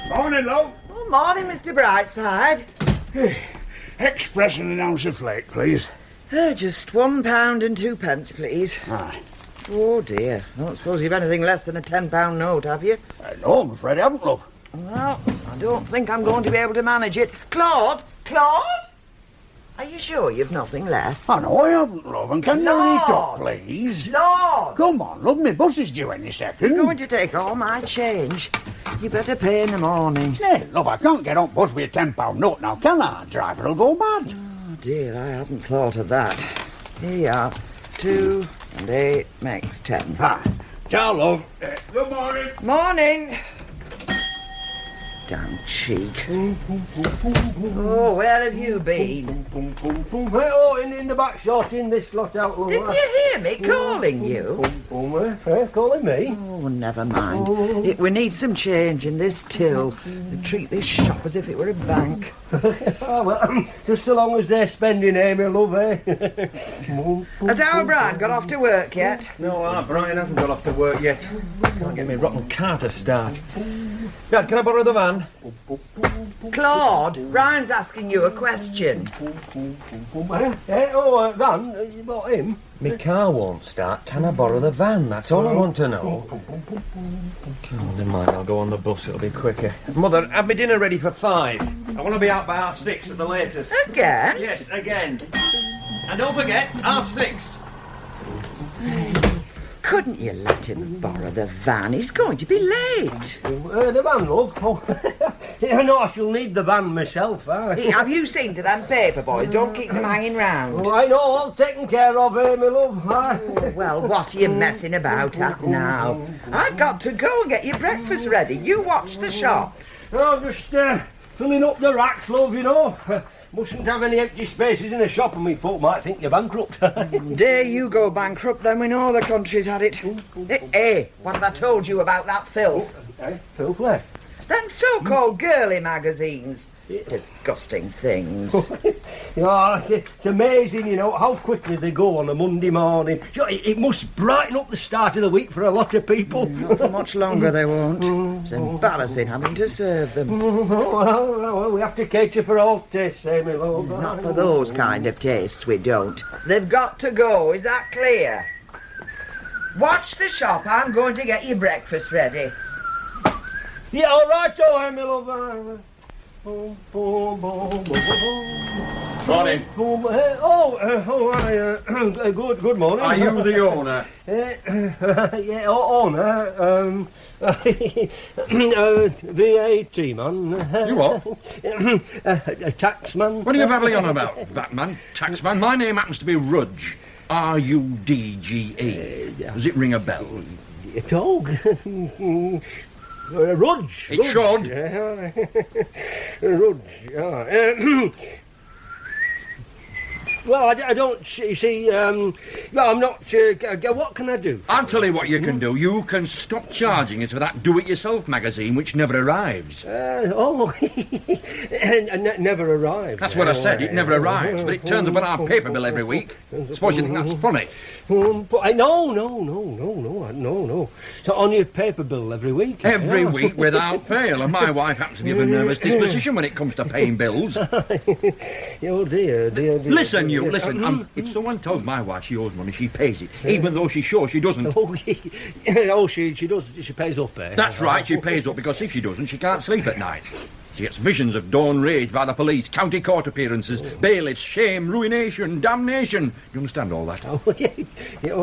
Morning, love. Oh, morning, Mr. Brightside. Express and an ounce of flake, please. Just £1 and 2p, please. Aye. Oh, dear. I don't suppose you've anything less than a £10 note, have you? No, I'm afraid I haven't, love. Well, I don't think I'm going to be able to manage it. Claude? Claude? Are you sure you've nothing left? I know I haven't, love, and can you Lord! read up, please? Claude! Come on, love, my bus is due any second. You're going to take all my change. You better pay in the morning. Hey, love, I can't get on bus with a £10 note now, can I? Driver'll go mad. Oh, dear, I hadn't thought of that. Here you are. 2 and 8 makes 10. Hi. Ciao, love. Good morning. Morning. Damn cheek. Oh, where have you been? Oh, in the back shot, in this lot out. Didn't you hear me calling you? Calling me? Oh, never mind. We need some change in this till. They treat this shop as if it were a bank. Oh, well, just so long as they're spending, my love, Has our Brian got off to work yet? No, our Brian hasn't got off to work yet. Can't get me rotten car to start. Dad, can I borrow the van? Claude, Brian's asking you a question. Dan, you bought him? My car won't start. Can I borrow the van? That's all I want to know. Oh, never mind, I'll go on the bus. It'll be quicker. Mother, have my dinner ready for 5. I want to be out by 6:30 at the latest. Again? Yes, again. And don't forget, 5:30. Couldn't you let him borrow the van? He's going to be late. The van, love. Oh, no, I shall need the van myself. Hey, have you seen to them paper boys? Don't keep them hanging round. Oh, I know, all taken care of, my love. Oh, well, what are you messing about at now? I've got to go and get your breakfast ready. You watch the shop. Oh, just filling up the racks, love, you know. Mustn't have any empty spaces in the shop, and me folk might think you're bankrupt. Dare you go bankrupt, then we know the country's had it. Hey, what have I told you about that filth? Filth where? Them so-called girly magazines. Disgusting things. It's amazing, you know, how quickly they go on a Monday morning. It must brighten up the start of the week for a lot of people. Not for much longer they won't. It's embarrassing having to serve them. Well, we have to cater for all tastes, my love. Not for those kind of tastes, we don't. They've got to go, is that clear? Watch the shop, I'm going to get your breakfast ready. Yeah, all right, my love. Morning. Good morning. Are you the owner? Yeah, owner. VAT man. You what? Taxman. What are you babbling on about, that man? Taxman? My name happens to be Rudge. R-U-D-G-E. Does it ring a bell? Dog. Rudge. It should. Rudge. Well, I don't, you see, well, I'm not, what can I do? I'll tell you what you can do. You can stop charging us for that do-it-yourself magazine which never arrives. Never arrives. That's what I said, it never arrives, but it turns up on our paper bill every week. Suppose you think that's funny. No. So on your paper bill every week? Every week without fail, and my wife happens to be of a nervous disposition when it comes to paying bills. Oh, dear. Listen, if someone tells my wife she owes money, she pays it, even though she's sure she doesn't. She does, she pays up, eh? That's right, she pays up, because if she doesn't, she can't sleep at night. She gets visions of dawn rage by the police, county court appearances, bailiffs, shame, ruination, damnation. You understand all that? Oh,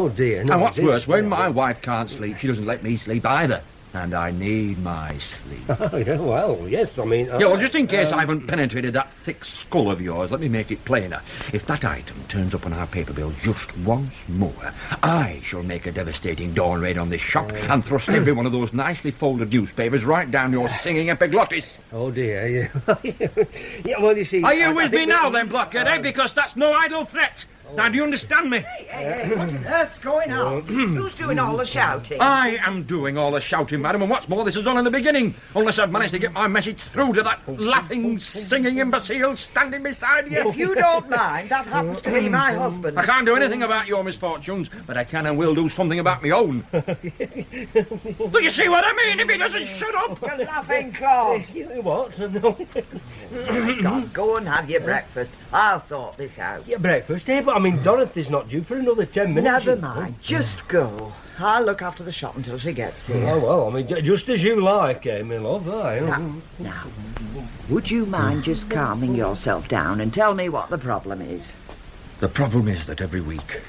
dear. No, and what's worse, when my wife can't sleep, she doesn't let me sleep either. And I need my sleep. Well, yes, I mean... well, just in case I haven't penetrated that thick skull of yours, let me make it plainer. If that item turns up on our paper bill just once more, I shall make a devastating dawn raid on this shop and thrust every one of those nicely folded newspapers right down your singing epiglottis. Oh, dear. Yeah, well, you see... Are you with me now, then, blockhead, Because that's no idle threat. Now, do you understand me? Hey, what on earth's going on? Who's doing all the shouting? I am doing all the shouting, madam, and what's more, this is done in the beginning. Unless I've managed to get my message through to that laughing, singing imbecile standing beside you. If you don't mind, that happens to be my husband. I can't do anything about your misfortunes, but I can and will do something about my own. Do you see what I mean? If he doesn't shut up. You're laughing, Claude. What? God, go and have your breakfast. I'll sort this out. Your breakfast, eh? But I mean, Dorothy's not due for another 10 minutes. Never mind. Just go. I'll look after the shop until she gets here. Oh, well, I mean, just as you like, eh, my love, aye. Now, would you mind just calming yourself down and tell me what the problem is? The problem is that every week,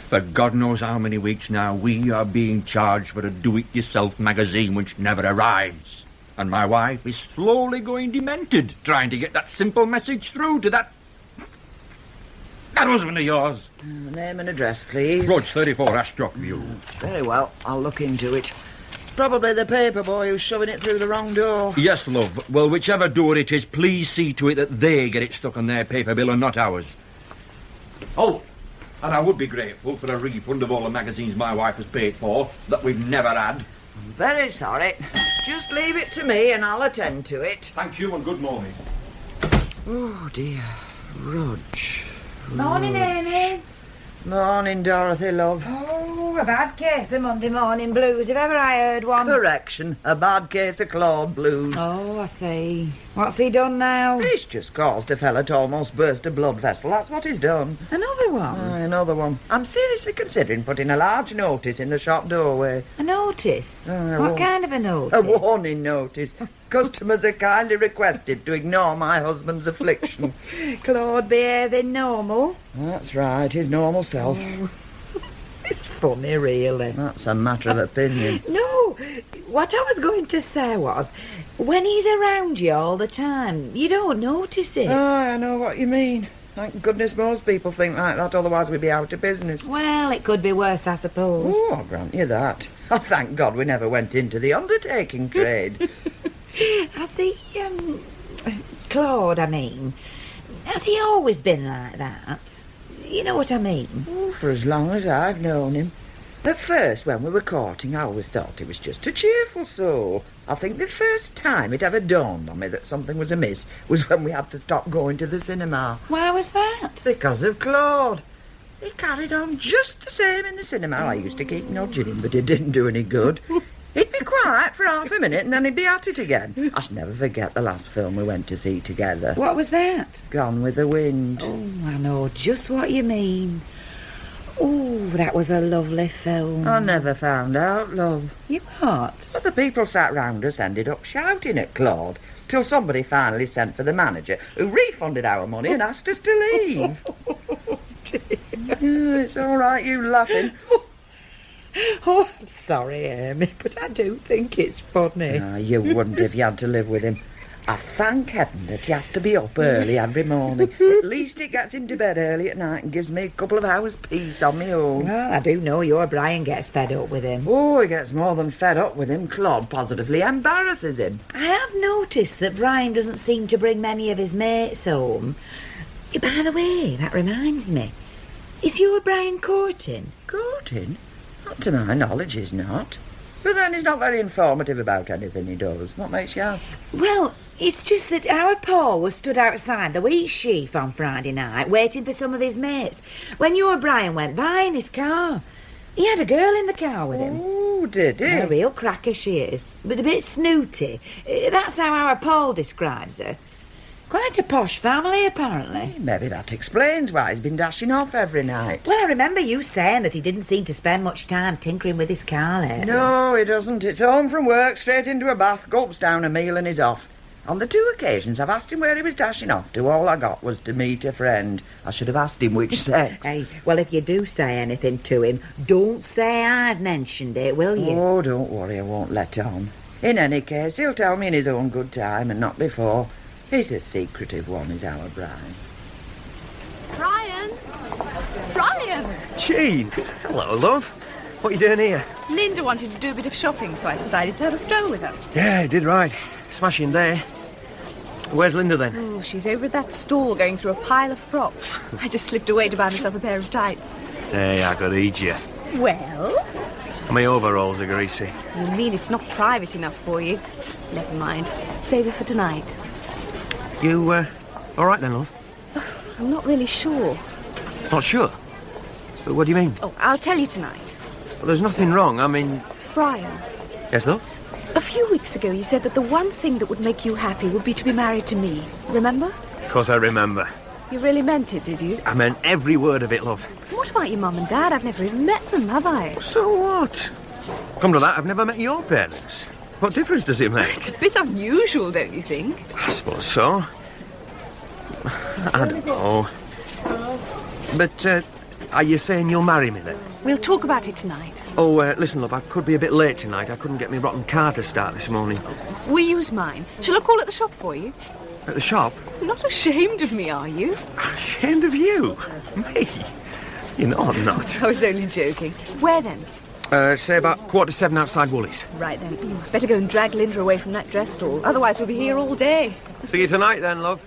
for God knows how many weeks now, we are being charged for a do-it-yourself magazine which never arrives. And my wife is slowly going demented, trying to get that simple message through to that husband of yours. Name and address, please. Road 34, Ashcroft View. Very well, I'll look into it. Probably the paper boy who's shoving it through the wrong door. Yes, love. Well, whichever door it is, please see to it that they get it stuck on their paper bill and not ours. Oh, and I would be grateful for a refund of all the magazines my wife has paid for that we've never had. I'm very sorry. Just leave it to me and I'll attend to it. Thank you and good morning. Oh, dear. Rog. Morning, Amy. Morning, Dorothy, love. Oh, a bad case of Monday morning blues, if ever I heard one. Correction. A bad case of Claude blues. Oh, I see. What's he done now? He's just caused a fella to almost burst a blood vessel. That's what he's done. Another one? Another one. I'm seriously considering putting a large notice in the shop doorway. A notice? What kind of a notice? A warning notice. Customers are kindly requested to ignore my husband's affliction. Claude behaving normal? That's right, his normal self. It's funny, really. That's a matter of opinion. No, what I was going to say was, when he's around you all the time, you don't notice it. Oh, I know what you mean. Thank goodness most people think like that, otherwise we'd be out of business. Well, it could be worse, I suppose. Oh, I'll grant you that. Oh, thank God we never went into the undertaking trade. Has he, Claude, I mean, has he always been like that? You know what I mean? Oh, for as long as I've known him. At first, when we were courting, I always thought he was just a cheerful soul. I think the first time it ever dawned on me that something was amiss was when we had to stop going to the cinema. Why was that? Because of Claude. He carried on just the same in the cinema. I used to keep nudging him, but it didn't do any good. He'd be quiet for half a minute and then he'd be at it again. I shall never forget the last film we went to see together. What was that? Gone with the Wind. Oh, I know just what you mean. Oh, that was a lovely film. I never found out, love. You what? But the people sat round us ended up shouting at Claude till somebody finally sent for the manager, who refunded our money and asked us to leave. It's all right, you laughing. Oh, I'm sorry, Amy, but I do think it's funny. No, you wouldn't if you had to live with him. I thank heaven that he has to be up early every morning. At least it gets him to bed early at night and gives me a couple of hours peace on my own. Well, I do know your Brian gets fed up with him. Oh, he gets more than fed up with him. Claude positively embarrasses him. I have noticed that Brian doesn't seem to bring many of his mates home. By the way, that reminds me. Is your Brian courting? Courting? Not to my knowledge, he's not. But then he's not very informative about anything he does. What makes you ask? Well, it's just that our Paul was stood outside the wheat sheaf on Friday night waiting for some of his mates when your Brian went by in his car. He had a girl in the car with him. Oh, did he? A real cracker she is, but a bit snooty. That's how our Paul describes her. Quite a posh family, apparently. Maybe that explains why he's been dashing off every night. Well, I remember you saying that he didn't seem to spend much time tinkering with his car lately. No, he doesn't. It's home from work, straight into a bath, gulps down a meal and he's off. On the 2 occasions I've asked him where he was dashing off to, all I got was to meet a friend. I should have asked him which sex. Hey, well, if you do say anything to him, don't say I've mentioned it, will you? Oh, don't worry, I won't let on. In any case, he'll tell me in his own good time and not before. He's a secretive one, is our Brian. Brian! Brian! Jean! Hello, love. What are you doing here? Linda wanted to do a bit of shopping, so I decided to have a stroll with her. Yeah, you did right. Smashing day. Where's Linda then? Oh, she's over at that stall going through a pile of frocks. I just slipped away to buy myself a pair of tights. Hey, I could eat you. Well? My overalls are greasy. You mean it's not private enough for you? Never mind. Save it for tonight. You, all right then, love? I'm not really sure. Not sure? But what do you mean? Oh, I'll tell you tonight. Well, there's nothing wrong. I mean... Brian, Yes, love? a few weeks ago you said that the one thing that would make you happy would be to be married to me. Remember? Of course I remember. You really meant it, did you? I meant every word of it, love. What about your mum and dad? I've never even met them, have I? So what? Come to that, I've never met your parents. What difference does it make? It's a bit unusual, don't you think? I suppose so. I don't know. But, are you saying you'll marry me then? We'll talk about it tonight. Oh, listen, love, I could be a bit late tonight. I couldn't get my rotten car to start this morning. We'll use mine. Shall I call at the shop for you? At the shop? Not ashamed of me, are you? Ashamed of you? Me? You know I'm not. I was only joking. Where then? Say about 7:15 outside Woolies. Right then. Better go and drag Linda away from that dress stall. Otherwise we'll be here all day. See you tonight then, love.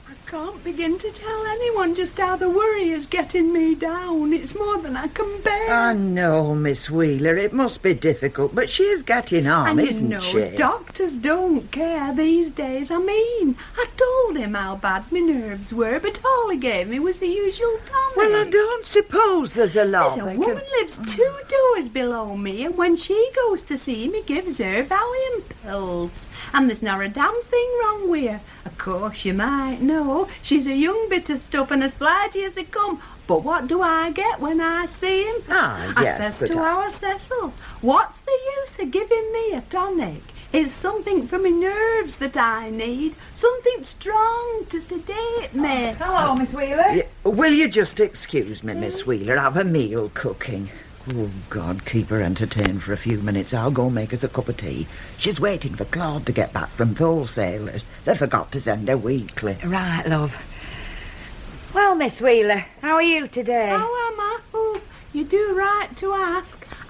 I can't begin to tell anyone just how the worry is getting me down. It's more than I can bear. I know, Miss Wheeler, it must be difficult, but she's getting on, and isn't you know, she? doctors don't care these days. I mean, I told him how bad my nerves were, but all he gave me was the usual tonic. Well, I don't suppose there's a lot. There's a they woman can- lives 2 doors below me, and when she goes to see him, he gives her Valium pills. And there's not a damn thing wrong with her. Of course, you might know, she's a young bit of stuff and as flighty as they come. But what do I get when I see him? Ah, yes, I says but to our Cecil, what's the use of giving me a tonic? It's something for my nerves that I need. Something strong to sedate me. Hello, Miss Wheeler. Yeah, will you just excuse me, Miss Wheeler? I've a meal cooking. Oh, God, keep her entertained for a few minutes. I'll go make us a cup of tea. She's waiting for Claude to get back from the wholesalers. They forgot to send her weekly. Right, love. Well, Miss Wheeler, how are you today? How am I? Oh, you do right to ask.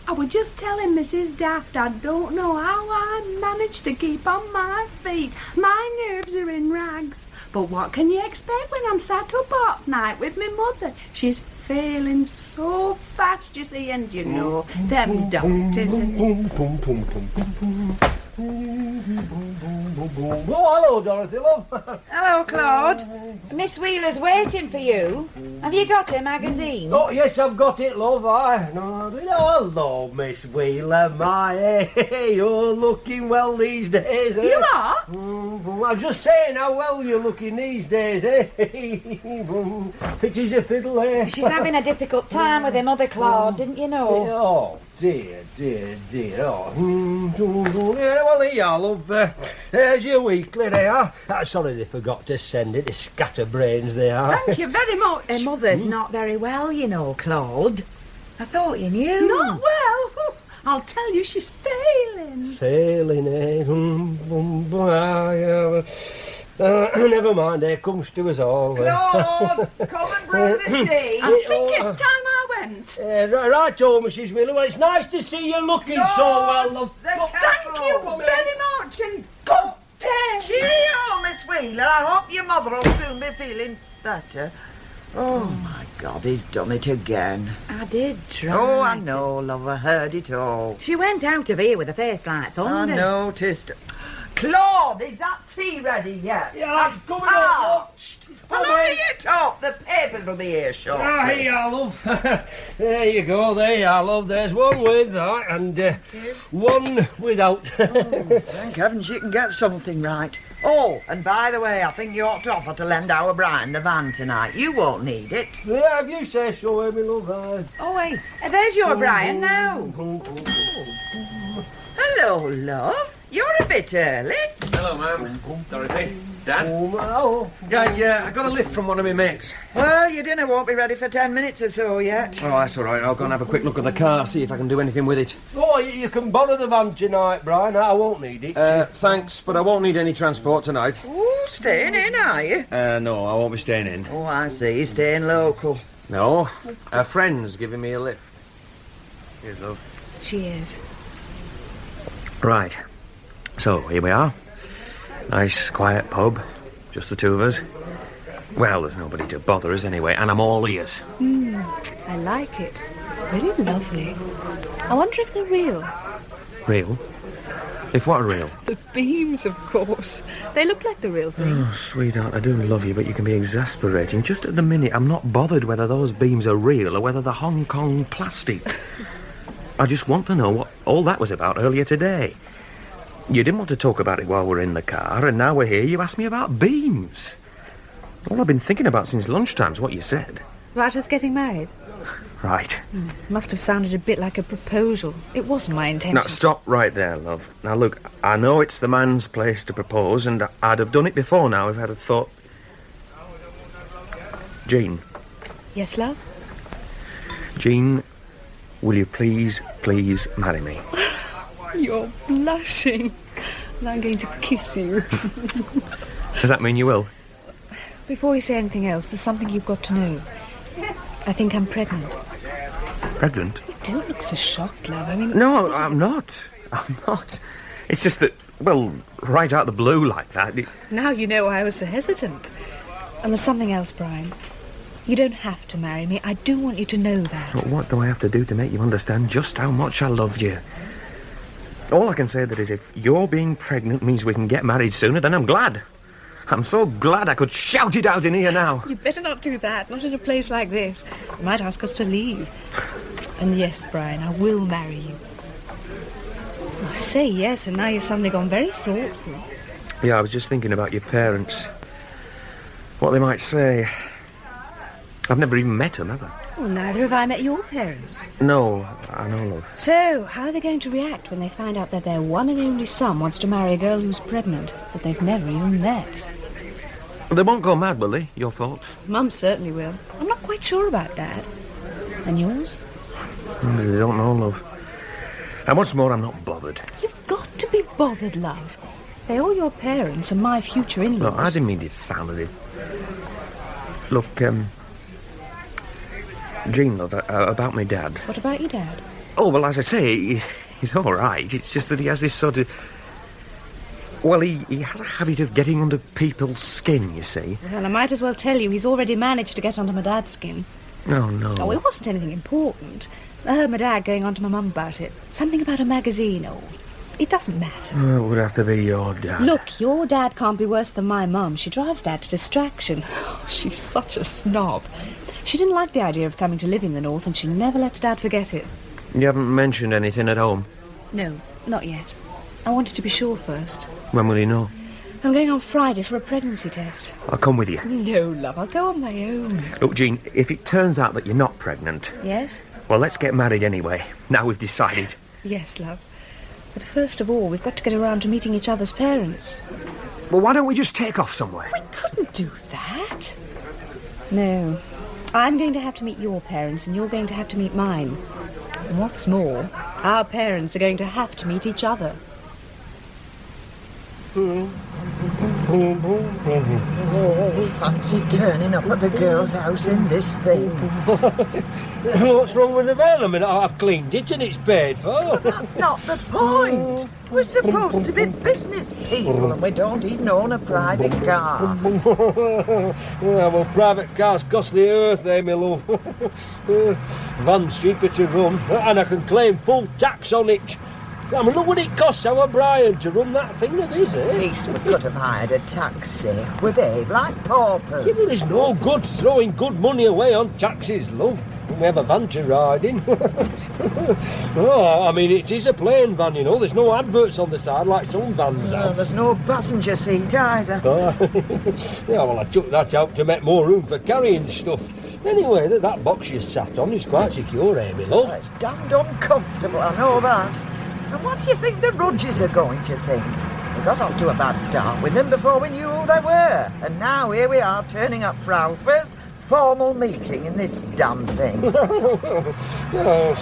I was just telling Mrs. Daft I don't know how I managed to keep on my feet. My nerves are in rags. But what can you expect when I'm sat up all night with my mother? She's failing so fast, you see, and you know, them doctors and... Oh, hello, Dorothy, love. Hello, Claude. Miss Wheeler's waiting for you. Have you got her magazine? Oh, yes, I've got it, love. Hello, Miss Wheeler, my. Hey, you're looking well these days, eh? You are? I was just saying how well you're looking these days, eh? Fit as a fiddle, eh? She's having a difficult time with her mother, Claude, didn't you know? Oh, dear. Oh. Yeah, well, here you are, love. There's your weekly, they are. Sorry they forgot to send it. The scatterbrains they are. Thank you very much. Her mother's not very well, you know, Claude. I thought you knew. Not well. I'll tell you, she's failing. Failing, eh? Never mind, it comes to us all. Claude, come and bring the tea. I think it's time I went. Right, Mrs. Wheeler. Well, it's nice to see you looking so well, love. Thank you very much, and good day. Cheerio, Miss Wheeler. I hope your mother will soon be feeling better. Oh, my God, he's done it again. I did try. Oh, I know, love. I heard it all. She went out of here with a face like I thunder. noticed. Claude, is that tea ready yet? Yeah, I'm coming up. up. Well, how do you talk? The papers will be here shortly. Ah, here you are, love. There you go, there you are, love. There's one with that and one without. Thank heavens you can get something right. Oh, and by the way, I think you ought to offer to lend our Brian the van tonight. You won't need it. Yeah, if you say so, Amy, love. Oh, wait. There's your Brian now. Hello, love. You're a bit early. Hello, ma'am. Dorothy. Dad? Oh, I got a lift from one of my mates. Well, your dinner won't be ready for 10 minutes or so yet. Oh, that's all right. I'll go and have a quick look at the car, see if I can do anything with it. oh, you can borrow the van tonight, Brian. I won't need it. Thanks, but I won't need any transport tonight. Oh, staying in, are you? No, I won't be staying in. Oh, I see. Staying local. No, a friend's giving me a lift. Here's love. Cheers. Right. So, here we are. Nice, quiet pub. Just the two of us. Well, there's nobody to bother us anyway, and I'm all ears. I like it. Really lovely. I wonder if they're real. Real? If what are real? The beams, of course. They look like the real thing. Oh, sweetheart, I do love you, but you can be exasperating. Just at the minute, I'm not bothered whether those beams are real or whether they're Hong Kong plastic. I just want to know what all that was about earlier today. You didn't want to talk about it while we're in the car, and now we're here, you asked me about beams. All I've been thinking about since lunchtime's what you said. About us getting married? Right. Must have sounded a bit like a proposal. It wasn't my intention. Now, stop right there, love. Now, look, I know it's the man's place to propose, and I'd have done it before now if I'd have thought... Jean. Yes, love? Jean, will you please marry me? You're blushing. And I'm going to kiss you. Does that mean you will? Before we say anything else, there's something you've got to know. I think I'm pregnant. Pregnant? Don't look so shocked, love. I mean... No, I'm not. I'm not. It's just that, well, right out the blue like that... Now you know why I was so hesitant. And there's something else, Brian. You don't have to marry me. I do want you to know that. But what do I have to do to make you understand just how much I love you? All I can say that is if your being pregnant means we can get married sooner, then I'm glad. I'm so glad I could shout it out in here now. You better not do that, not in a place like this. You might ask us to leave. And yes, Brian, I will marry you. I say yes, and now you've suddenly gone very thoughtful. Yeah, I was just thinking about your parents. What they might say. I've never even met them, have I? Well, neither have I met your parents. No, I know, love. So, how are they going to react when they find out that their one and only son wants to marry a girl who's pregnant, that they've never even met? They won't go mad, will they? Your fault? Mum certainly will. I'm not quite sure about Dad. And yours? They don't know, love. And what's more, I'm not bothered. You've got to be bothered, love. They're all your parents and my future in-laws. No, I didn't mean to sound as if... Look, Jean, love, about my dad. What about your dad? Oh, well, as I say, he's all right. It's just that he has this sort of... Well, he has a habit of getting under people's skin, you see. Well, I might as well tell you he's already managed to get under my dad's skin. Oh, no. Oh, it wasn't anything important. I heard my dad going on to my mum about it. Something about a magazine, or... It doesn't matter. Oh, it would have to be your dad. Look, your dad can't be worse than my mum. She drives Dad to distraction. Oh, she's such a snob. She didn't like the idea of coming to live in the north, and she never lets Dad forget it. You haven't mentioned anything at home? No, not yet. I wanted to be sure first. When will he know? I'm going on Friday for a pregnancy test. I'll come with you. No, love, I'll go on my own. Look, Jean, if it turns out that you're not pregnant... Yes? Well, let's get married anyway. Now we've decided. Yes, love. But first of all, we've got to get around to meeting each other's parents. Well, why don't we just take off somewhere? We couldn't do that. No. I'm going to have to meet your parents, and you're going to have to meet mine. And what's more, our parents are going to have to meet each other. Fancy turning up at the girl's house in this thing. What's wrong with the van? I mean, I've cleaned it and it's paid for. That's not the point. We're supposed to be business people and we don't even own a private car. Yeah, well, private cars cost the earth, eh, my love? Van's cheaper to run and I can claim full tax on it. I mean, look what it costs our Brian to run that thing of his, eh? At least we could have hired a taxi. We behave like paupers. Yeah, well, there's no good throwing good money away on taxis, love. When we have a van to ride in. Oh, I mean, it is a plain van, you know. There's no adverts on the side like some vans have. There's no passenger seat either. Yeah, well, I took that out to make more room for carrying stuff. Anyway, that box you sat on is quite secure, eh, my love? It's damned uncomfortable, I know that. And what do you think the Rudges are going to think? We got off to a bad start with them before we knew who they were. And now here we are turning up for our first formal meeting in this damn thing.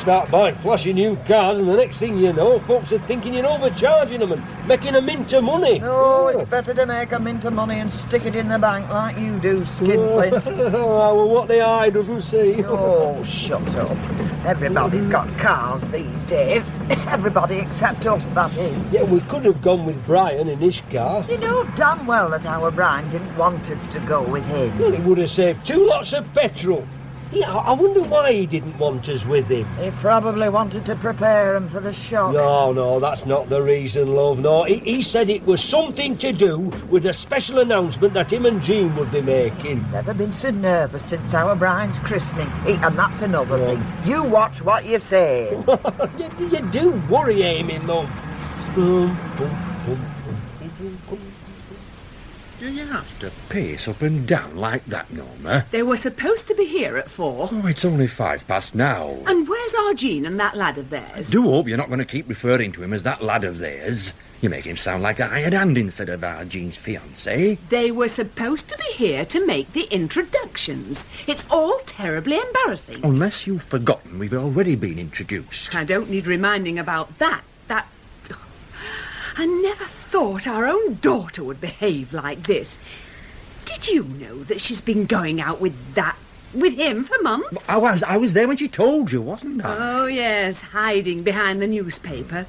Start buying flashy new cars and the next thing you know, folks are thinking you're overcharging them and making a mint of money. No, it's better to make a mint of money and stick it in the bank like you do, Skinflint. Well, what the eye doesn't see. Oh, shut up. Everybody's got cars these days. Everybody except us, that is. Yeah, we could have gone with Brian in his car. You know damn well that our Brian didn't want us to go with him. Well, it would have saved 2 lots of petrol. Yeah, I wonder why he didn't want us with him. He probably wanted to prepare him for the shock. No, that's not the reason, love. No, he said it was something to do with a special announcement that him and Jean would be making. Never been so nervous since our Brian's christening. And that's another thing. You watch what you say. you do worry, Amy, love. Do you have to pace up and down like that, Norma? They were supposed to be here at 4. Oh, it's only 5 past now. And where's our Jean and that lad of I theirs? do hope you're not going to keep referring to him as that lad of theirs. You make him sound like a hired hand instead of our Jean's fiancé. They were supposed to be here to make the introductions. It's all terribly embarrassing. Unless you've forgotten we've already been introduced. I don't need reminding about that. I never thought our own daughter would behave like this. Did you know that she's been going out with him for months? I was there when she told you, wasn't I? Oh, yes, hiding behind the newspaper.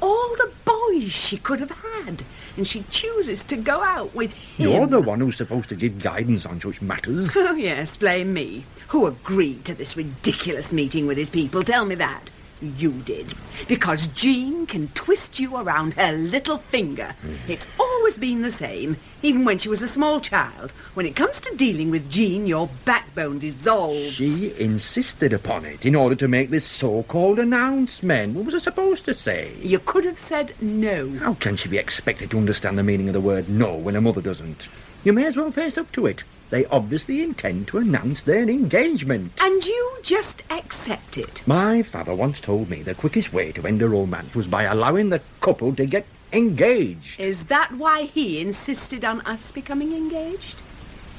All the boys she could have had, and she chooses to go out with him. You're the one who's supposed to give guidance on such matters. Oh, yes, blame me. Who agreed to this ridiculous meeting with his people? Tell me that. You did. Because Jean can twist you around her little finger. It's always been the same, even when she was a small child. When it comes to dealing with Jean, your backbone dissolves. She insisted upon it in order to make this so-called announcement. What was I supposed to say? You could have said no. How can she be expected to understand the meaning of the word no when her mother doesn't? You may as well face up to it. They obviously intend to announce their engagement. And you just accept it. My father once told me the quickest way to end a romance was by allowing the couple to get engaged. Is that why he insisted on us becoming engaged?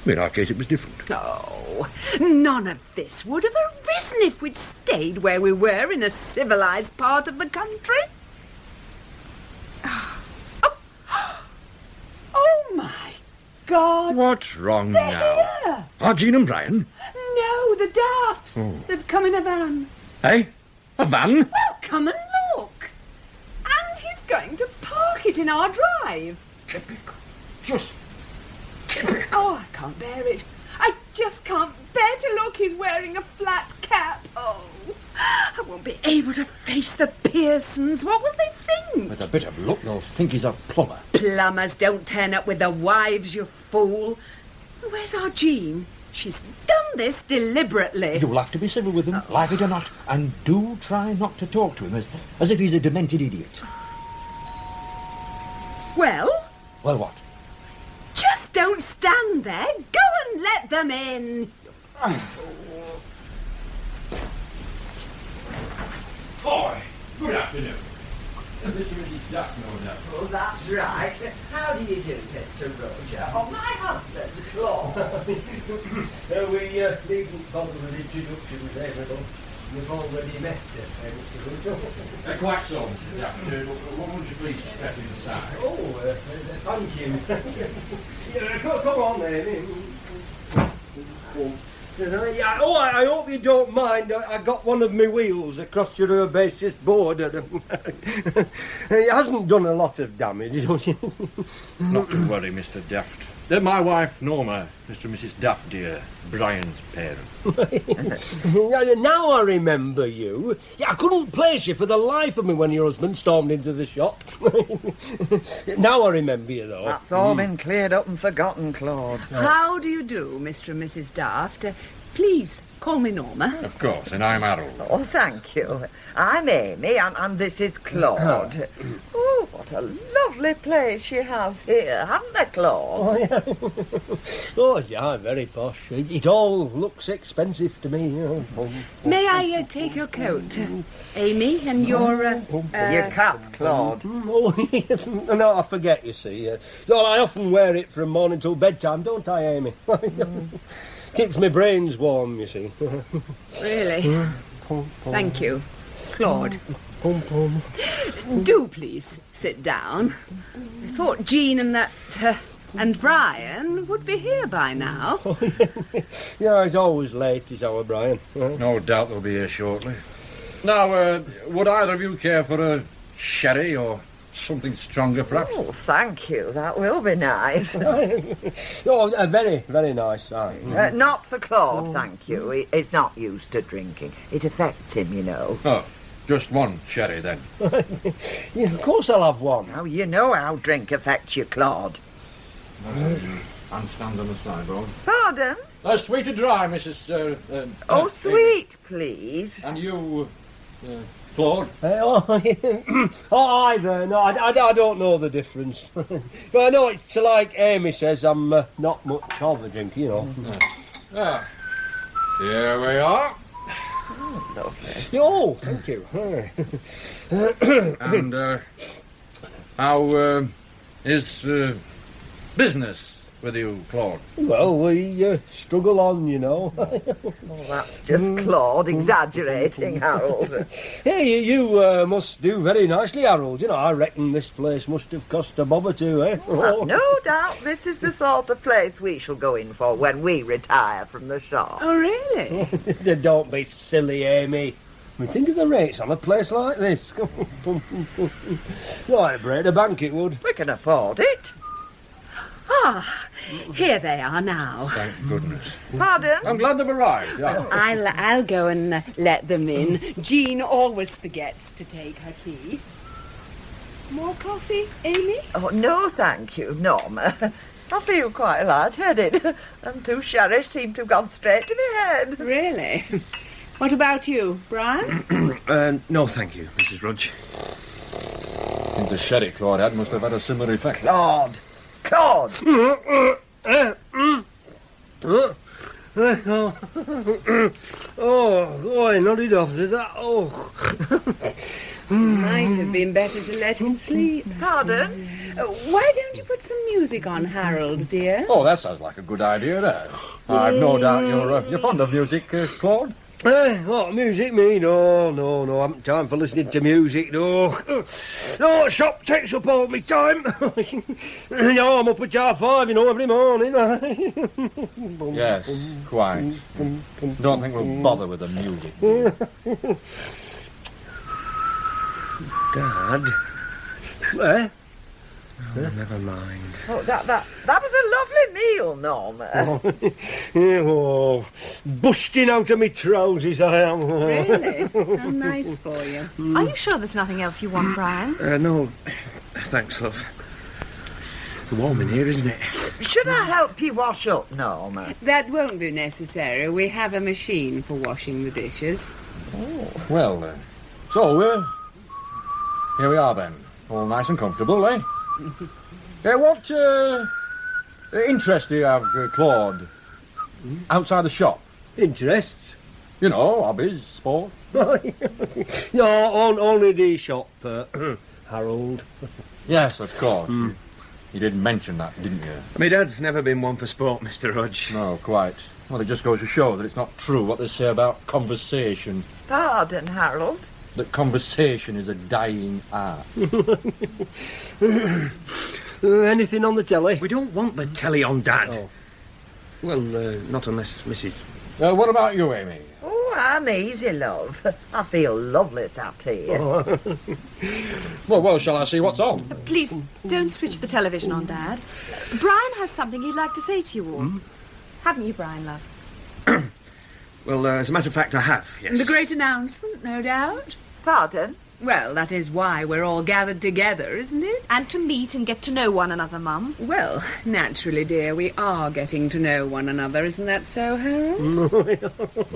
In our case, it was different. Oh, none of this would have arisen if we'd stayed where we were in a civilized part of the country. Oh, my God. What's wrong They're now? here. Are Jean and Brian? No, the Dafts. Oh. They've come in a van. Hey? A van? Well, come and look. And he's going to park it in our drive. Typical. Just typical. Oh, I can't bear it. I just can't bear to look. He's wearing a flat cap. Oh, I won't be able to face the Pearsons. What will they think? With a bit of luck, they'll think he's a plumber. Plumbers don't turn up with their wives, you fool. Where's our Jean? She's done this deliberately. You'll have to be civil with him, like it or not, and do try not to talk to him as if he's a demented idiot. Well? Well, what? Just don't stand there. Go and let them in. Boy, good afternoon. Mr. Mrs. Duck, no doubt. Oh, that's right. How do you do, Mr. Roger? Oh, my husband, Claude. We needn't bother with introductions, Hazel. We've already met Mr. Roger. Quite so, Mr. Duck. Would you please step inside? Oh, thank you. Come on, Amy. I hope you don't mind. I got one of my wheels across your herbaceous board. It hasn't done a lot of damage. Not to worry, Mr. Daft. They're my wife, Norma, Mr. and Mrs. Daft, dear. Brian's parents. Now I remember you. Yeah, I couldn't place you for the life of me when your husband stormed into the shop. Now I remember you, though. That's all been cleared up and forgotten, Claude. How do you do, Mr. and Mrs. Daft? Please, call me Norma. Of course, and I'm Harold. Oh, thank you. I'm Amy, and this is Claude. Oh, what a lovely place you have here, haven't they, Claude? Oh, yeah, very posh. It all looks expensive to me. May I take your coat, Amy, and your... Your cap, Claude. Oh, no, I forget, you see. Well, I often wear it from morning till bedtime, don't I, Amy? Keeps my brains warm, you see. Really? Thank you. Claude. Do please sit down. I thought Jean and and Brian would be here by now. Yeah, he's always late, is our Brian. No doubt they'll be here shortly. Now, would either of you care for a sherry or something stronger, perhaps? Oh, thank you. That will be nice. Oh, very, very nice. Not for Claude, thank you. He's not used to drinking. It affects him, you know. Oh, just one sherry, then. Yeah, of course I'll have one. Now, you know how drink affects you, Claude. And stand on the sideboard. Pardon? Sweet or dry, Mrs. Sweet, please. And you, Claude? Either. No, I don't know the difference. But I know it's like Amy says, I'm not much of a drink, you know. Here we are. Oh, lovely. Oh, thank you. And how is business with you, Claude? Well, we struggle on, you know. Oh, that's just Claude exaggerating, Harold. Hey, you must do very nicely, Harold. You know, I reckon this place must have cost a bob or two, eh? Well, no doubt this is the sort of place we shall go in for when we retire from the shop. Oh, really? Don't be silly, Amy. I mean, think of the rates on a place like this. Right, break the bank it would. We can afford it. Ah, here they are now. Thank goodness. Pardon? I'm glad they've arrived. Yeah. I'll go and let them in. Jean always forgets to take her key. More coffee, Amy? Oh, no, thank you, Norma. I feel quite light-headed. Them two sherries seem to have gone straight to my head. Really? What about you, Brian? No, thank you, Mrs. Rudge. I think the sherry Claude had must have had a similar effect. Claude! Oh, I nodded off, did that? Oh. Might have been better to let him sleep. Pardon? Why don't you put some music on, Harold, dear? Oh, that sounds like a good idea. I've no doubt you're fond of music, Claude. What, music, me? No, I haven't time for listening to music, no. No, shop takes up all my time. No, I'm up at 5:30, you know, every morning. Yes, quite. Don't think we'll bother with the music. Dad? Eh? Oh, never mind. Oh, that was a lovely meal, Norma. Oh, busting out of me trousers, I am. Really? How nice for you. Are you sure there's nothing else you want, Brian? No, thanks, love. Warm in here, isn't it? Should I help you wash up, Norma? That won't be necessary. We have a machine for washing the dishes. Oh. Well, so, here we are then. All nice and comfortable, eh? What interest do you have, Claude, outside the shop? Interests? You know, hobbies, sport. No, only the shop, Harold. Yes, of course. You did mention that, didn't you? My dad's never been one for sport, Mr. Rudge. No, quite. Well, it just goes to show that it's not true what they say about conversation. Pardon, Harold? That conversation is a dying art. Anything on the telly? We don't want the telly on, Dad. Oh. Well, not unless Mrs... What about you, Amy? Oh, I'm easy, love. I feel lovely sat here. Well, shall I see what's on? Please, don't switch the television on, Dad. Brian has something he'd like to say to you all. Haven't you, Brian, love? Well, as a matter of fact, I have, yes. The great announcement, no doubt. Pardon? Well, that is why we're all gathered together, isn't it? And to meet and get to know one another, Mum. Well, naturally, dear, we are getting to know one another. Isn't that so, Harold?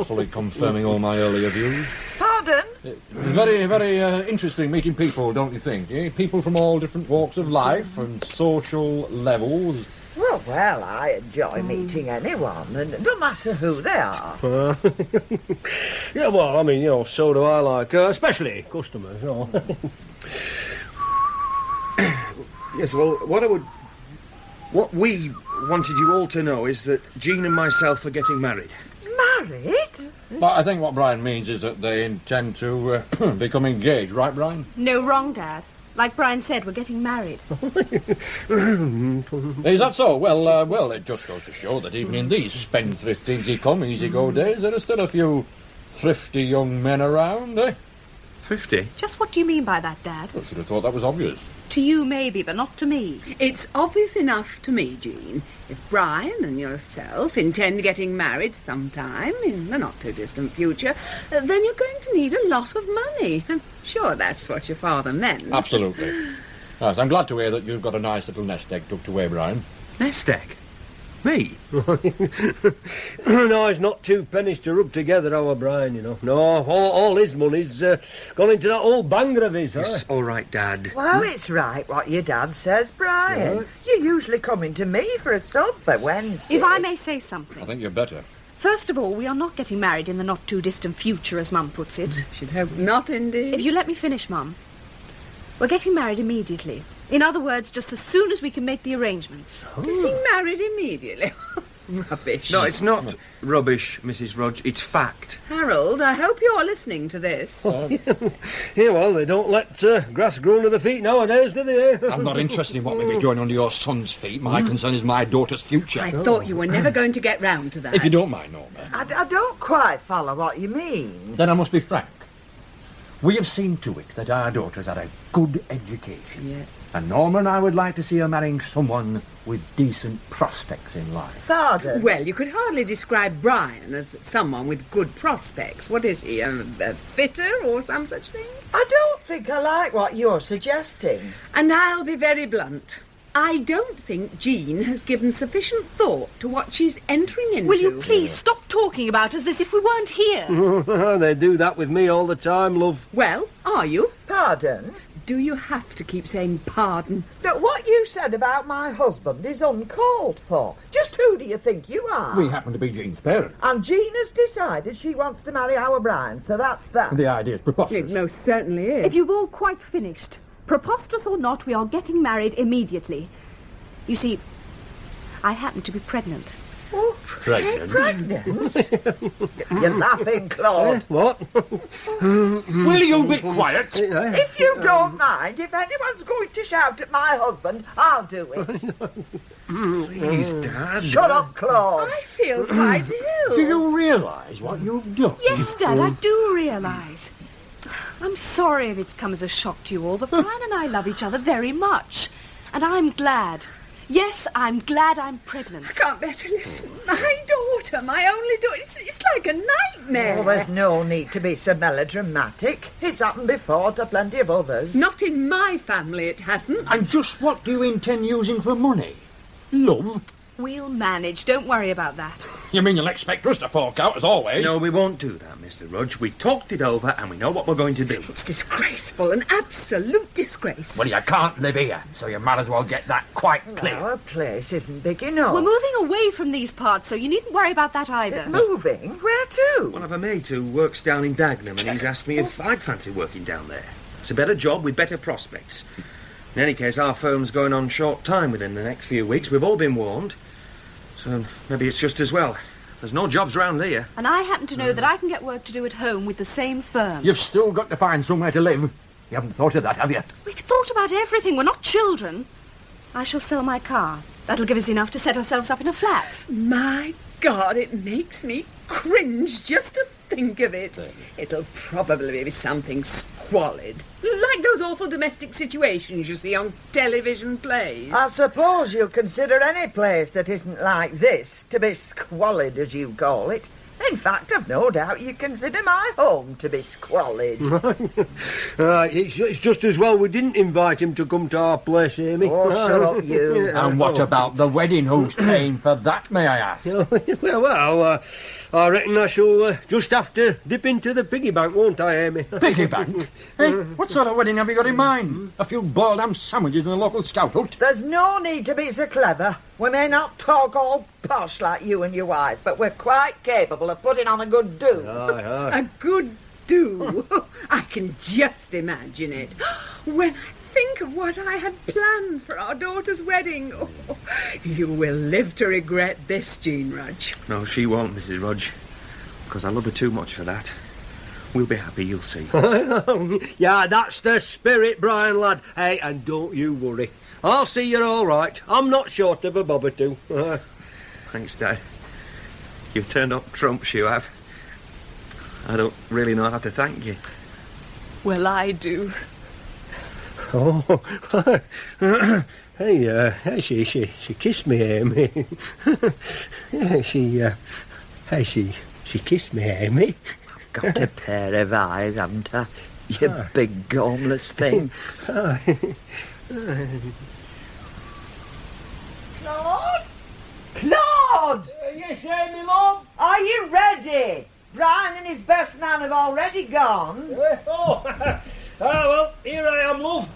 Fully confirming all my earlier views. Pardon? Very, very interesting meeting people, don't you think? Eh? People from all different walks of life and social levels. Well, I enjoy meeting anyone, and it don't matter who they are. Yeah, well, I mean, you know, so do I, like, especially customers, you know. Yes, well, what we wanted you all to know is that Jean and myself are getting married. Married? But I think what Brian means is that they intend to become engaged, right, Brian? No, wrong, Dad. Like Brian said, we're getting married. Is that so? Well, it just goes to show that even in these spendthrift, easy-come, easy-go days, there are still a few thrifty young men around, eh? 50? Just what do you mean by that, Dad? I should have thought that was obvious. To you, maybe, but not to me. It's obvious enough to me, Jean. If Brian and yourself intend getting married sometime in the not-too-distant future, then you're going to need a lot of money. I'm sure that's what your father meant. Absolutely. Yes, I'm glad to hear that you've got a nice little nest egg tucked away, Brian. Nest egg? Me? No, it's not two pennies to rub together, our Brian, you know. No, all his money's gone into that old banger of his, It's all right, Dad. Well, it's right what your dad says, Brian. Right. You're usually coming to me for a supper Wednesday. If I may say something. I think you're better. First of all, we are not getting married in the not-too-distant future, as Mum puts it. Should hope not, indeed. If you let me finish, Mum. We're getting married immediately. In other words, just as soon as we can make the arrangements. Getting married immediately. Rubbish. No, it's not rubbish, Mrs. Rudge. It's fact. Harold, I hope you're listening to this. Yeah, well, they don't let grass grow under the feet nowadays, do they? I'm not interested in what may be growing under your son's feet. My concern is my daughter's future. I thought you were never going to get round to that. If you don't mind, Norma. I don't quite follow what you mean. Then I must be frank. We have seen to it that our daughter's had a good education. Yes. And Norma and I would like to see her marrying someone with decent prospects in life. Father. Well, you could hardly describe Brian as someone with good prospects. What is he, a fitter or some such thing? I don't think I like what you're suggesting. And I'll be very blunt. I don't think Jean has given sufficient thought to what she's entering into. Will you please stop talking about us as if we weren't here? They do that with me all the time, love. Well, are you? Pardon? Do you have to keep saying pardon? Now, what you said about my husband is uncalled for. Just who do you think you are? We happen to be Jean's parents. And Jean has decided she wants to marry our Brian, so that's that. The idea's preposterous. It most certainly is. If you've all quite finished, preposterous or not, we are getting married immediately. You see, I happen to be pregnant. Oh, Pregnant? pregnant? You're laughing, Claude. What? Will you be quiet? If you don't mind, if anyone's going to shout at my husband, I'll do it. Please, Dad. Shut up, Claude. I feel quite ill. Do you realise what you've done? Yes, Dad, I do realise. I'm sorry if it's come as a shock to you all, but Brian and I love each other very much. And I'm glad. Yes, I'm glad I'm pregnant. I can't bear to listen. My daughter, my only daughter, it's like a nightmare. Oh, there's no need to be so melodramatic. It's happened before to plenty of others. Not in my family, it hasn't. And just what do you intend using for money? Love? We'll manage. Don't worry about that. You mean you'll expect us to fork out as always? No, we won't do that, Mr. Rudge. We talked it over and we know what we're going to do. It's disgraceful, an absolute disgrace. Well, you can't live here, so you might as well get that quite clear. Our place isn't big enough. We're moving away from these parts, so you needn't worry about that either. Moving? Where to? One of our mates who works down in Dagenham and he's asked me if I'd fancy working down there. It's a better job with better prospects. In any case, our firm's going on short time within the next few weeks. We've all been warned. So maybe it's just as well. There's no jobs round here. And I happen to know that I can get work to do at home with the same firm. You've still got to find somewhere to live. You haven't thought of that, have you? We've thought about everything. We're not children. I shall sell my car. That'll give us enough to set ourselves up in a flat. My God, it makes me cringe just to think of it. It'll probably be something squalid. Like those awful domestic situations you see on television plays. I suppose you'll consider any place that isn't like this to be squalid, as you call it. In fact, I've no doubt you consider my home to be squalid. It's just as well we didn't invite him to come to our place, Amy. Oh, shut up, you. And what about the wedding? Who's paying for that, may I ask? well, I reckon I shall just have to dip into the piggy bank, won't I, Amy? Piggy bank? Hey, what sort of wedding have you got in mind? A few boiled ham sandwiches in a local scout hut? There's no need to be so clever. We may not talk all posh like you and your wife, but we're quite capable of putting on a good do. Aye. A good do. I can just imagine it. When I think of what I had planned for our daughter's wedding. Oh, you will live to regret this, Jean Rudge. No, she won't, Mrs. Rudge. Because I love her too much for that. We'll be happy, you'll see. Yeah, that's the spirit, Brian, lad. Hey, and don't you worry. I'll see you're all right. I'm not short of a bob or two. Thanks, Dad. You've turned up trumps, you have. I don't really know how to thank you. Well, I do. Oh, hey, she kissed me, Amy. Yeah, she kissed me, Amy. Got a pair of eyes, haven't I? You big gormless thing. Claude? Claude! Yes, Amy, love? Are you ready? Brian and his best man have already gone. Well, here I am, love.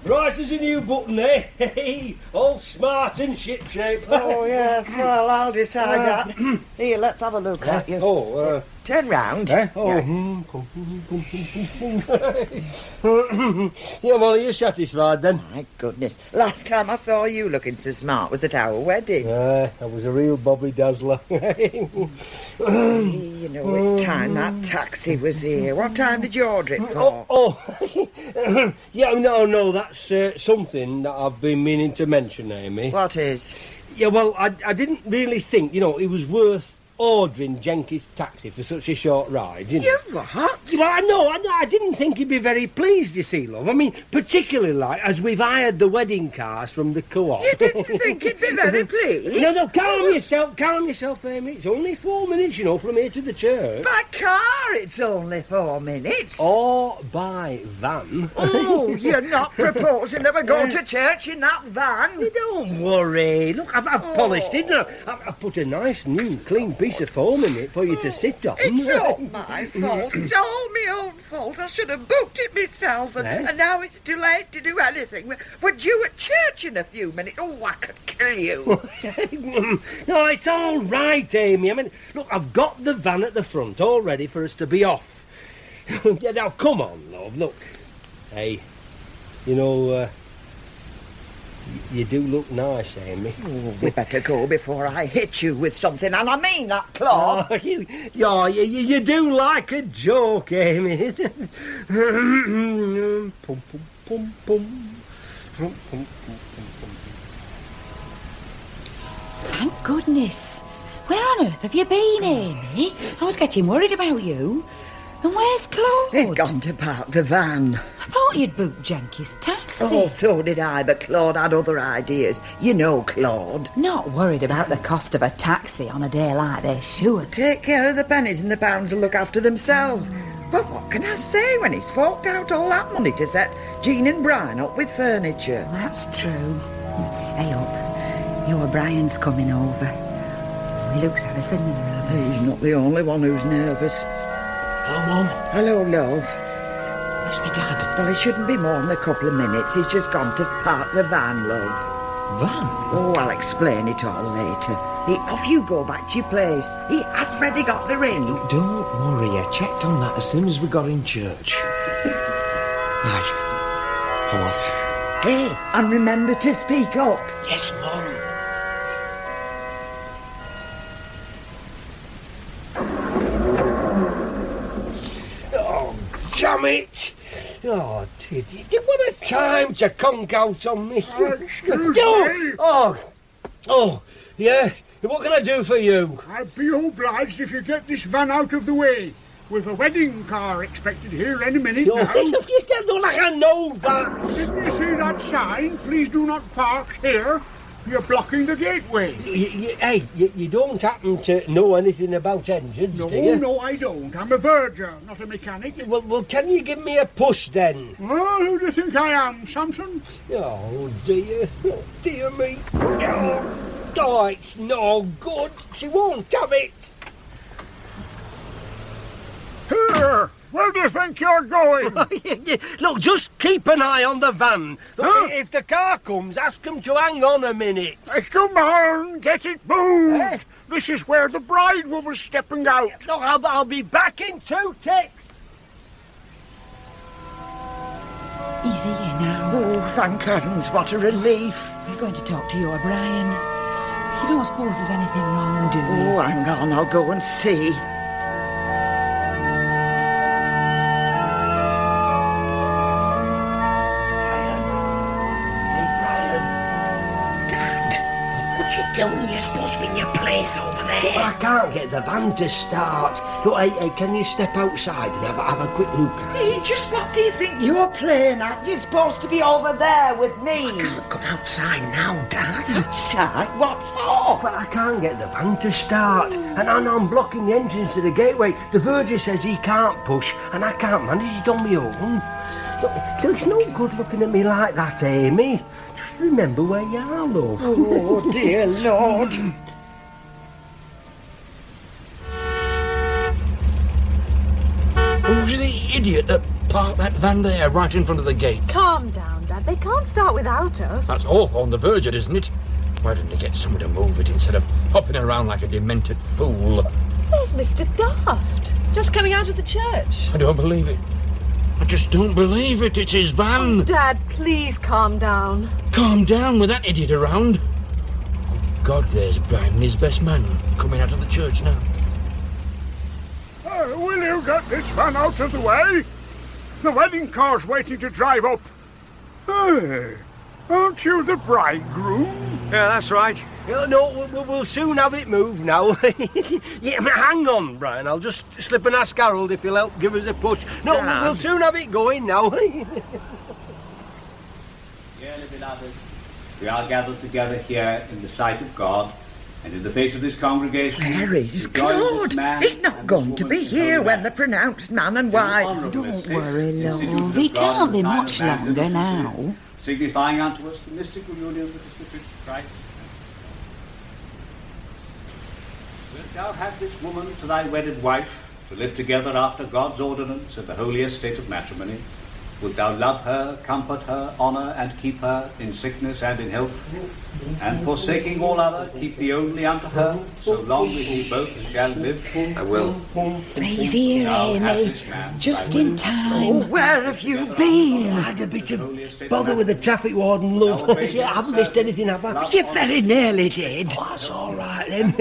Bright as a new button, eh? All smart and shipshape. Oh, yes, well, I'll decide that. Here, let's have a look at you. Turn round. Yeah, well, are you satisfied then? My goodness. Last time I saw you looking so smart was at our wedding. I was a real Bobby Dazzler. You know, it's time that taxi was here. What time did you order it for? Yeah, no, that's something that I've been meaning to mention, Amy. What is? Yeah, well, I didn't really think, it was worth ordering Jenky's taxi for such a short ride, you know. You what? Well, I know, I didn't think he'd be very pleased, you see, love. I mean, particularly, as we've hired the wedding cars from the co-op. You didn't think he'd be very pleased? No, calm yourself, Amy. It's only 4 minutes, from here to the church. By car, it's only 4 minutes. Or by van. Oh, you're not proposing that we go to church in that van? Don't worry. Look, I've polished it now. I've put a nice, new, clean piece of foam in it for you to sit on. It's all my fault. It's all my own fault. I should have booked it myself, and now it's too late to do anything. We're due at church in a few minutes. Oh, I could kill you. No, it's all right, Amy. I mean, look, I've got the van at the front all ready for us to be off. Yeah, now, come on, love. Look, hey, you do look nice, Amy. Oh, we better go before I hit you with something, and I mean that, Claude. You do like a joke, Amy. Pum, pum, pum, pum. Pum, pum, pum, pum. Thank goodness. Where on earth have you been, Amy? I was getting worried about you. And where's Claude? He's gone to park the van. I thought you'd booked Jenky's taxi. Oh, so did I, but Claude had other ideas. You know Claude. Not worried about the cost of a taxi on a day like this, sure. Take care of the pennies and the pounds will look after themselves. But what can I say when he's forked out all that money to set Jean and Brian up with furniture? That's true. Hey, up. Your Brian's coming over. He looks ever so nervous. He's not the only one who's nervous. Hello, Mum. Hello, love. Where's my Dad? Well, it shouldn't be more than a couple of minutes. He's just gone to park the van, love. Van? Oh, I'll explain it all later. Off you go back to your place. He has already got the ring. Don't worry, I checked on that as soon as we got in church. Right. I'm off. Hey, and remember to speak up. Yes, Mum. Oh, damn it! Oh, Tiddy, what a time to conk out on me. Excuse me. Oh, yeah. What can I do for you? I'd be obliged if you get this van out of the way. We've a wedding car expected here any minute now. You don't like I know that. Didn't you see that sign? Please do not park here. You're blocking the gateway. Hey, you don't happen to know anything about engines, do you? No, I don't. I'm a verger, not a mechanic. Well, can you give me a push then? Well, who do you think I am, Samson? Oh, dear. Oh, dear me. Oh, it's no good. She won't have it. Here! Where do you think you're going? Look, just keep an eye on the van. Look, Huh? if the car comes, ask them to hang on a minute. Come on, get it moved. Eh? This is where the bride was stepping out. Look, I'll be back in 2 ticks. He's here now. Oh, thank heavens, what a relief. You're going to talk to your Brian. You don't suppose there's anything wrong, do you? Oh, hang on, I'll go and see. What you doing? You're supposed to be in your place over there. I can't get the van to start. Look, hey, can you step outside and have a quick look at it? Hey, just what do you think you're playing at? You're supposed to be over there with me. I can't come outside now, Dad. Outside? What for? But I can't get the van to start. And I'm blocking the entrance to the gateway. The verger says he can't push, and I can't manage it on my own. So it's no good looking at me like that, Amy. Just remember where you are, love. Oh, dear Lord. Who's the idiot that parked that van there right in front of the gate? Calm down, Dad. They can't start without us. That's awful on the verger, isn't it? Why didn't he get someone to move it instead of hopping around like a demented fool? Where's Mr. Daft? Just coming out of the church. I don't believe it. I just don't believe it. It's his van. Oh, Dad, please calm down. Calm down with that idiot around. Oh, God, there's Brian and his best man coming out of the church now. Will you get this van out of the way? The wedding car's waiting to drive up. Hey, aren't you the bridegroom? Yeah, that's right. No, we'll soon have it moved now. Yeah, but hang on, Brian. I'll just slip and ask Harold if he'll help give us a push. No, Dad. we'll soon have it going now. Dearly beloved, we are gathered together here in the sight of God and in the face of this congregation. Where is Claude? He's not going to be here when the pronounced man and wife... Don't worry, love. He can't be much longer now. Signifying unto us the mystical union with the Spirit of Christ. Wilt thou have this woman to thy wedded wife, to live together after God's ordinance in the holy estate of matrimony? Wilt thou love her, comfort her, honour and keep her in sickness and in health? And forsaking all other, keep thee only unto her, so long as ye both shall live? I will. He's here, Amy. Just in time. Oh, where have you been? I had a bit of bother with the traffic warden, love. Yeah, I haven't missed anything, have I? You very nearly did. Oh, that's all right, then.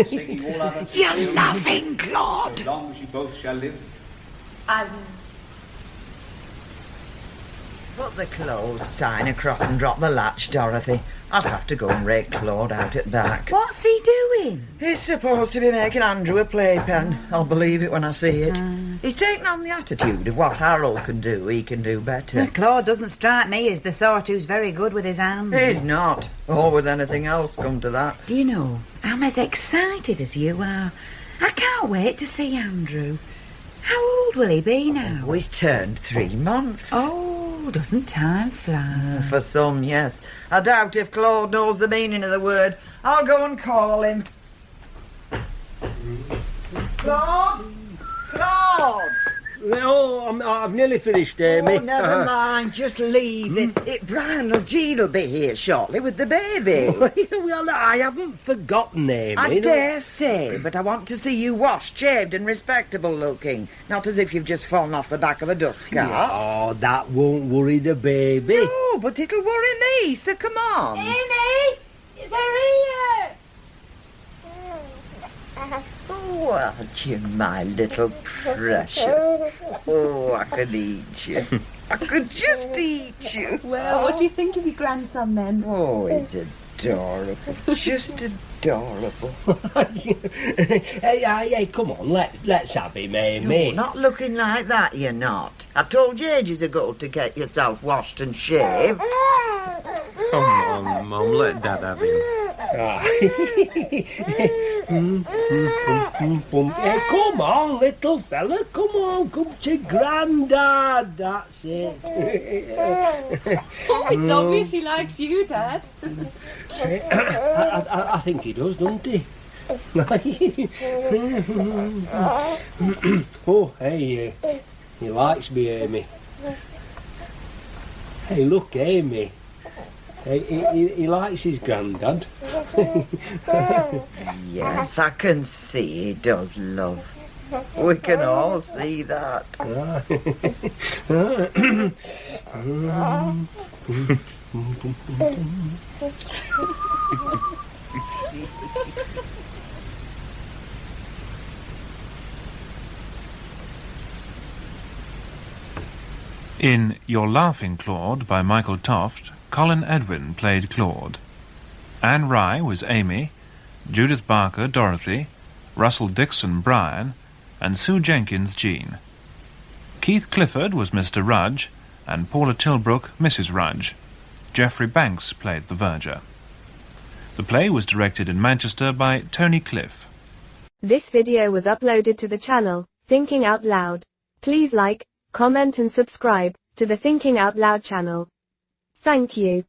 You're laughing, Claude. So long as ye both shall live. Put the closed sign across and drop the latch, Dorothy. I'll have to go and rake Claude out at back. What's he doing? He's supposed to be making Andrew a playpen. I'll believe it when I see it. He's taken on the attitude of what Harold can do, he can do better. Claude doesn't strike me as the sort who's very good with his hands. He's not. Or with anything else, come to that. Do you know, I'm as excited as you are. I can't wait to see Andrew. How old will he be now? Oh, he's turned 3 months. Oh, doesn't time fly? For some, yes. I doubt if Claude knows the meaning of the word. I'll go and call him. Claude? Claude! No, I've nearly finished, Amy. Oh, never mind. Just leave it. Brian and Jean will be here shortly with the baby. Well, I haven't forgotten, Amy. I dare say, but I want to see you washed, shaved and respectable looking. Not as if you've just fallen off the back of a dust cart. Oh, that won't worry the baby. No, but it'll worry me, so come on. Amy, they're here. Oh, aren't you my little precious? Oh, I could eat you. I could just eat you. Well, what do you think of your grandson, then? Oh, he's adorable. Just adorable. Hey, come on, let's have him, Amy. You're not looking like that, you're not. I told you ages ago to get yourself washed and shaved. Come on, Mum, let Dad have him. Hey, come on, little fella, come on, come to Grandad, that's it. Oh, it's obvious he likes you, Dad. I think he does, doesn't he? Oh, hey, he likes me, Amy. Hey, look, Amy. He likes his granddad. Yes, I can see he does, love. We can all see that. In You're Laughing, Claude, by Michael Toft, Colin Edwynn played Claude. Anne Rye was Amy, Judith Barker, Dorothy, Russell Dixon, Brian, and Sue Jenkins, Jean. Keith Clifford was Mr. Rudge, and Paula Tilbrook, Mrs. Rudge. Geoffrey Banks played the verger. The play was directed in Manchester by Tony Cliff. This video was uploaded to the channel, Thinking Out Loud. Please like, comment and subscribe to the Thinking Out Loud channel. Thank you.